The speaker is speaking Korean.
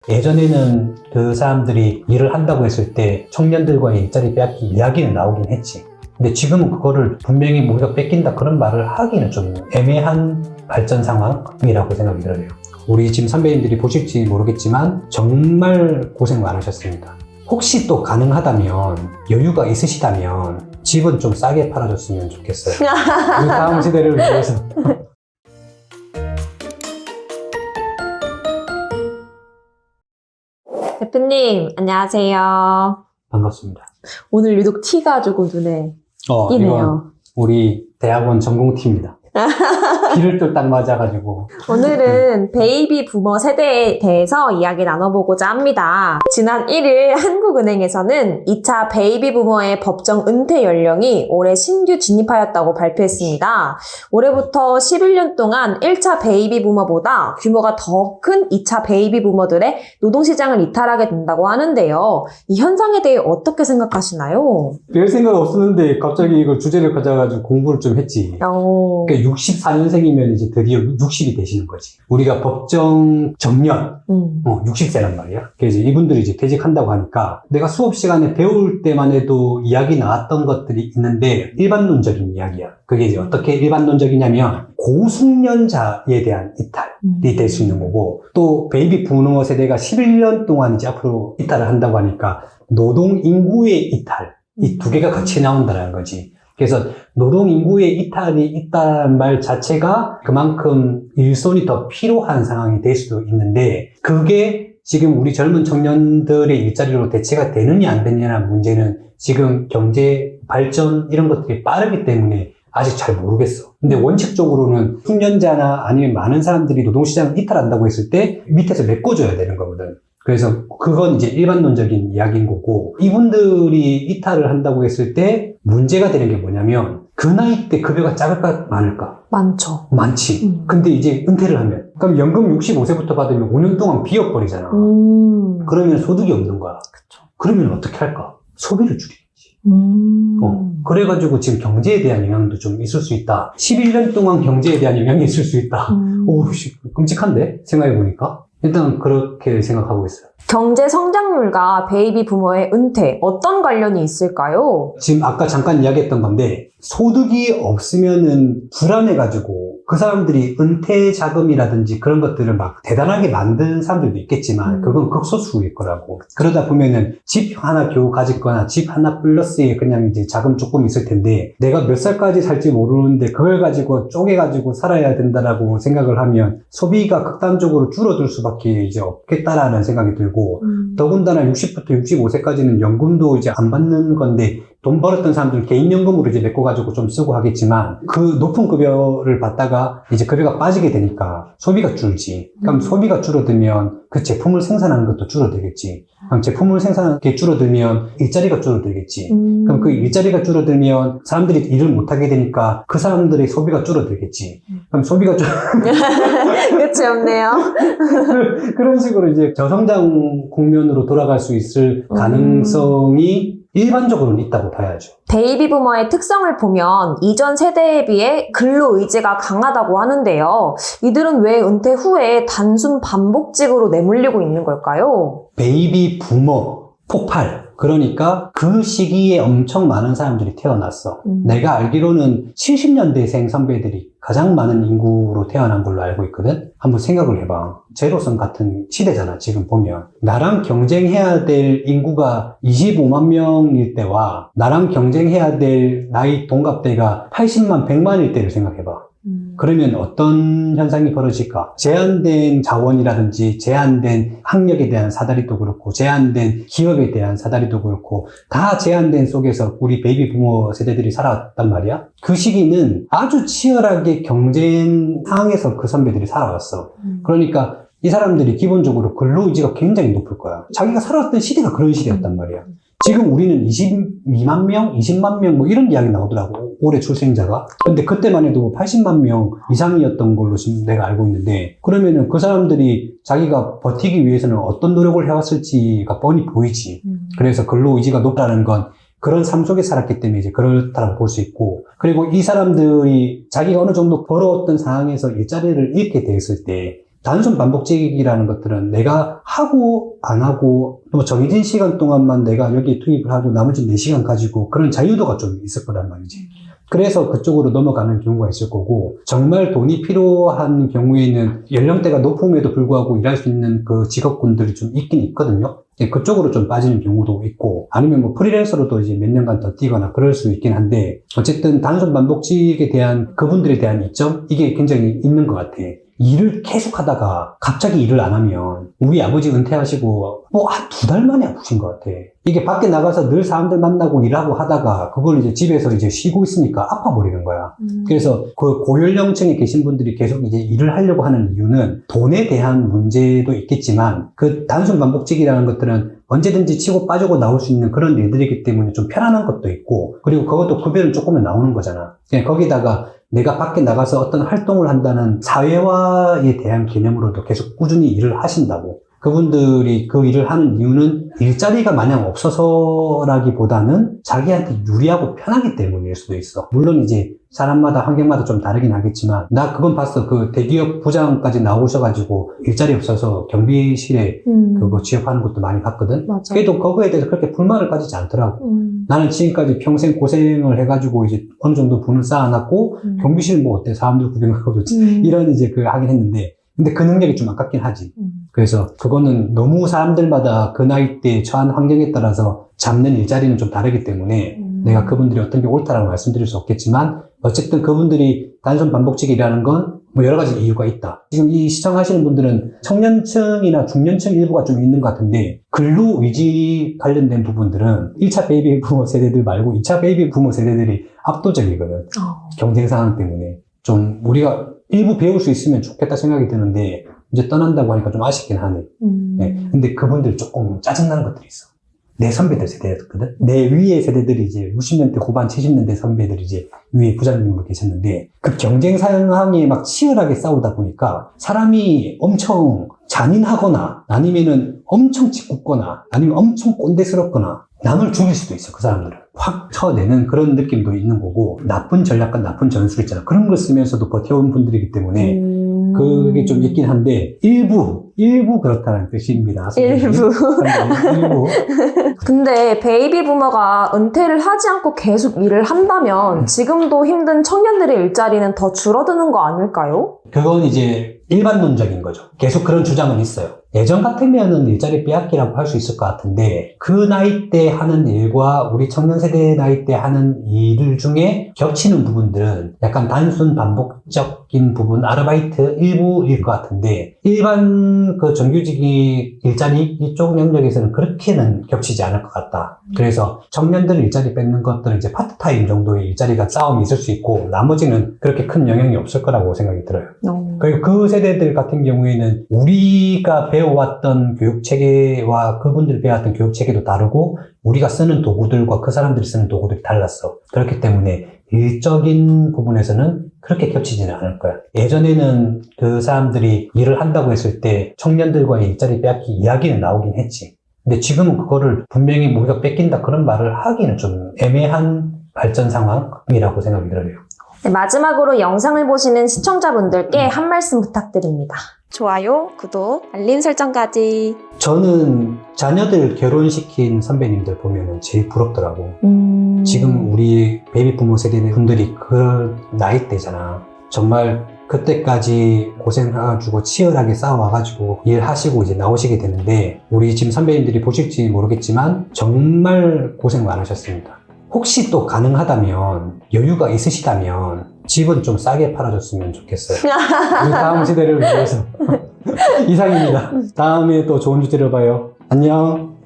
예전에는 그 사람들이 일을 한다고 했을 때 청년들과의 일자리 빼앗기 이야기는 나오긴 했지. 근데 지금은 그거를 분명히 우리가 뺏긴다 그런 말을 하기는 좀 애매한 발전 상황이라고 생각이 들어요. 우리 지금 선배님들이 보실지 모르겠지만 정말 고생 많으셨습니다. 혹시 또 가능하다면 여유가 있으시다면 집은 좀 싸게 팔아줬으면 좋겠어요. 우리 다음 세대를 위해서. 대표님, 안녕하세요. 반갑습니다. 오늘 유독 티가 조금 눈에 띄네요. 이건 우리 대학원 전공티입니다. 비를 또 딱 맞아가지고. 오늘은 베이비 부머 세대에 대해서 이야기 나눠보고자 합니다. 지난 1일 한국은행에서는 2차 베이비 부머의 법정 은퇴 연령이 올해 신규 진입하였다고 발표했습니다. 올해부터 11년 동안 1차 베이비 부머보다 규모가 더 큰 2차 베이비 부머들의 노동시장을 이탈하게 된다고 하는데요. 이 현상에 대해 어떻게 생각하시나요? 별 생각 없었는데 갑자기 이걸 주제를 가져가지고 공부를 좀 했지. 그러니까 64년생이면 이제 드디어 60이 되시는 거지. 우리가 법정 정년, 60세란 말이야. 그래서 이분들이 이제 퇴직한다고 하니까 내가 수업 시간에 배울 때만 해도 이야기 나왔던 것들이 있는데 일반론적인 이야기야. 그게 이제 어떻게 일반론적이냐면 고숙련자에 대한 이탈이 될 수 있는 거고 또 베이비 부머 세대가 11년 동안 이제 앞으로 이탈을 한다고 하니까 노동 인구의 이탈. 이 두 개가 같이 나온다는 거지. 그래서 노동인구의 이탈이 있다는 말 자체가 그만큼 일손이 더 필요한 상황이 될 수도 있는데 그게 지금 우리 젊은 청년들의 일자리로 대체가 되느냐 안 되느냐는 문제는 지금 경제 발전 이런 것들이 빠르기 때문에 아직 잘 모르겠어. 근데 원칙적으로는 숙련자나 아니면 많은 사람들이 노동시장을 이탈한다고 했을 때 밑에서 메꿔줘야 되는 거거든. 그래서 그건 이제 일반론적인 이야기인 거고 이분들이 이탈을 한다고 했을 때 문제가 되는 게 뭐냐면 그 나이 때 급여가 작을까 많을까? 많죠. 많지. 근데 이제 은퇴를 하면 그럼 연금 65세부터 받으면 5년 동안 비어버리잖아. 그러면 소득이 없는 거야. 그쵸. 그러면 어떻게 할까? 소비를 줄이겠지. 그래가지고 지금 경제에 대한 영향도 좀 있을 수 있다. 11년 동안 경제에 대한 영향이 있을 수 있다. 오, 끔찍한데? 생각해보니까. 일단 그렇게 생각하고 있어요. 경제 성장률과 베이비 부머의 은퇴 어떤 관련이 있을까요? 지금 아까 잠깐 이야기했던 건데 소득이 없으면은 불안해가지고 그 사람들이 은퇴 자금이라든지 그런 것들을 막 대단하게 만든 사람들도 있겠지만 그건 극소수일 거라고. 그러다 보면은 집 하나 겨우 가짓거나 집 하나 플러스에 그냥 이제 자금 조금 있을 텐데 내가 몇 살까지 살지 모르는데 그걸 가지고 쪼개가지고 살아야 된다라고 생각을 하면 소비가 극단적으로 줄어들 수밖에 이제 없겠다라는 생각이 들고 더군다나 60부터 65세까지는 연금도 이제 안 받는 건데 돈 벌었던 사람들은 개인연금으로 이제 메꿔가지고 좀 쓰고 하겠지만 그 높은 급여를 받다가 이제 급여가 빠지게 되니까 소비가 줄지. 그럼 소비가 줄어들면 그 제품을 생산하는 것도 줄어들겠지. 그럼 제품을 생산하는 게 줄어들면 일자리가 줄어들겠지. 그럼 그 일자리가 줄어들면 사람들이 일을 못하게 되니까 그 사람들의 소비가 줄어들겠지. 그럼 소비가 끝이 없네요. 그런 식으로 이제 저성장 국면으로 돌아갈 수 있을 가능성이 일반적으로는 있다고 봐야죠. 베이비 부머의 특성을 보면 이전 세대에 비해 근로 의지가 강하다고 하는데요. 이들은 왜 은퇴 후에 단순 반복직으로 내몰리고 있는 걸까요? 베이비 부머 폭발. 그러니까 그 시기에 엄청 많은 사람들이 태어났어. 내가 알기로는 70년대생 선배들이 가장 많은 인구로 태어난 걸로 알고 있거든. 한번 생각을 해봐. 제로선 같은 시대잖아. 지금 보면 나랑 경쟁해야 될 인구가 25만 명일 때와 나랑 경쟁해야 될 나이 동갑대가 80만 100만일 때를 생각해봐. 그러면 어떤 현상이 벌어질까? 제한된 자원이라든지 제한된 학력에 대한 사다리도 그렇고 제한된 기업에 대한 사다리도 그렇고 다 제한된 속에서 우리 베이비 부머 세대들이 살아왔단 말이야. 그 시기는 아주 치열하게 경쟁 상황에서 그 선배들이 살아왔어. 그러니까 이 사람들이 기본적으로 근로의지가 굉장히 높을 거야. 자기가 살아왔던 시대가 그런 시대였단 말이야. 지금 우리는 22만 명, 20만 명 뭐 이런 이야기 나오더라고. 올해 출생자가. 근데 그때만 해도 80만 명 이상이었던 걸로 지금 내가 알고 있는데 그러면은 그 사람들이 자기가 버티기 위해서는 어떤 노력을 해왔을지가 뻔히 보이지. 그래서 근로의지가 높다는 건 그런 삶 속에 살았기 때문에 이제 그렇다고 볼 수 있고 그리고 이 사람들이 자기가 어느 정도 벌어왔던 상황에서 일자리를 잃게 되었을 때 단순 반복직이라는 것들은 내가 하고 안 하고 또 정해진 시간 동안만 내가 여기에 투입을 하고 나머지 4시간 가지고 그런 자유도가 좀 있을 거란 말이지. 그래서 그쪽으로 넘어가는 경우가 있을 거고, 정말 돈이 필요한 경우에는 연령대가 높음에도 불구하고 일할 수 있는 그 직업군들이 좀 있긴 있거든요. 그쪽으로 좀 빠지는 경우도 있고, 아니면 뭐 프리랜서로도 이제 몇 년간 더 뛰거나 그럴 수 있긴 한데, 어쨌든 단순 반복직에 대한 그분들에 대한 이점? 이게 굉장히 있는 것 같아. 일을 계속 하다가 갑자기 일을 안 하면, 우리 아버지 은퇴하시고 뭐 한 2달 만에 아프신 것 같아. 이게 밖에 나가서 늘 사람들 만나고 일하고 하다가 그걸 이제 집에서 이제 쉬고 있으니까 아파버리는 거야. 그래서 그 고연령층에 계신 분들이 계속 이제 일을 하려고 하는 이유는 돈에 대한 문제도 있겠지만, 그 단순 반복직이라는 것들은 언제든지 치고 빠지고 나올 수 있는 그런 일들이기 때문에 좀 편안한 것도 있고, 그리고 그것도 급여는 조금은 나오는 거잖아. 거기다가 내가 밖에 나가서 어떤 활동을 한다는 사회화에 대한 개념으로도 계속 꾸준히 일을 하신다고. 그분들이 그 일을 하는 이유는 일자리가 마냥 없어서라기보다는 자기한테 유리하고 편하기 때문일 수도 있어. 물론 이제 사람마다 환경마다 좀 다르긴 하겠지만, 나 그건 봤어. 그 대기업 부장까지 나오셔가지고 일자리 없어서 경비실에 그거 취업하는 것도 많이 봤거든. 맞아. 그래도 그거에 대해서 그렇게 불만을 가지지 않더라고. 나는 지금까지 평생 고생을 해가지고 이제 어느 정도 돈을 쌓아놨고, 경비실 뭐 어때? 사람들 구경하고 이런 이제 그 하긴 했는데, 근데 그 능력이 좀 아깝긴 하지. 그래서 그거는 너무 사람들마다 그 나이대에 처한 환경에 따라서 잡는 일자리는 좀 다르기 때문에 내가 그분들이 어떤 게 옳다라고 말씀드릴 수 없겠지만, 어쨌든 그분들이 단순 반복직이라는 건 뭐 여러 가지 이유가 있다. 지금 이 시청하시는 분들은 청년층이나 중년층 일부가 좀 있는 것 같은데, 근로 의지 관련된 부분들은 1차 베이비 부모 세대들 말고 2차 베이비 부모 세대들이 압도적이거든. 경쟁 상황 때문에. 좀 우리가 일부 배울 수 있으면 좋겠다 생각이 드는데, 이제 떠난다고 하니까 좀 아쉽긴 하네. 네. 근데 그분들 조금 짜증나는 것들이 있어. 내 선배들 세대였거든. 내 위의 세대들이 이제 60년대 후반 70년대 선배들이 이제 위에 부장님으로 계셨는데, 그 경쟁 상황에 막 치열하게 싸우다 보니까 사람이 엄청 잔인하거나 아니면은 엄청 짓궂거나 아니면 엄청 꼰대스럽거나 남을 죽일 수도 있어. 그 사람들은 확 쳐내는 그런 느낌도 있는 거고, 나쁜 전략과 나쁜 전술 있잖아. 그런 걸 쓰면서도 버텨온 분들이기 때문에 그게 좀 있긴 한데, 일부 그렇다는 뜻입니다. 일부. 일부. 근데 베이비 부머가 은퇴를 하지 않고 계속 일을 한다면 지금도 힘든 청년들의 일자리는 더 줄어드는 거 아닐까요? 그건 이제 일반론적인 거죠. 계속 그런 주장은 있어요. 예전 같으면은 일자리 빼앗기라고 할 수 있을 것 같은데, 그 나이 때 하는 일과 우리 청년 세대 나이 때 하는 일 중에 겹치는 부분들은 약간 단순 반복적인 부분, 아르바이트 일부일 것 같은데, 일반 그 정규직이 일자리 이쪽 영역에서는 그렇게는 겹치지 않을 것 같다. 그래서 청년들 일자리 뺏는 것들은 이제 파트타임 정도의 일자리가 싸움이 있을 수 있고, 나머지는 그렇게 큰 영향이 없을 거라고 생각이 들어요. 그리고 그 세대들 같은 경우에는 우리가 배워왔던 교육체계와 그분들이 배워왔던 교육체계도 다르고, 우리가 쓰는 도구들과 그 사람들이 쓰는 도구들이 달랐어. 그렇기 때문에 일적인 부분에서는 그렇게 겹치지는 않을 거야. 예전에는 그 사람들이 일을 한다고 했을 때 청년들과의 일자리 빼앗기 이야기는 나오긴 했지. 근데 지금은 그거를 분명히 우리가 뺏긴다 그런 말을 하기는 좀 애매한 발전 상황이라고 생각이 들어요. 네, 마지막으로 영상을 보시는 시청자분들께 한 말씀 부탁드립니다. 좋아요, 구독, 알림 설정까지. 저는 자녀들 결혼시킨 선배님들 보면 제일 부럽더라고. 지금 우리 베이비 부모 세대 분들이 그런 나이대잖아. 정말 그때까지 고생해가지고 치열하게 싸워와가지고 일하시고 이제 나오시게 되는데, 우리 지금 선배님들이 보실지 모르겠지만 정말 고생 많으셨습니다. 혹시 또 가능하다면, 여유가 있으시다면 집은 좀 싸게 팔아줬으면 좋겠어요. 우리 다음 세대를 위해서. 이상입니다. 다음에 또 좋은 주제로 봐요. 안녕.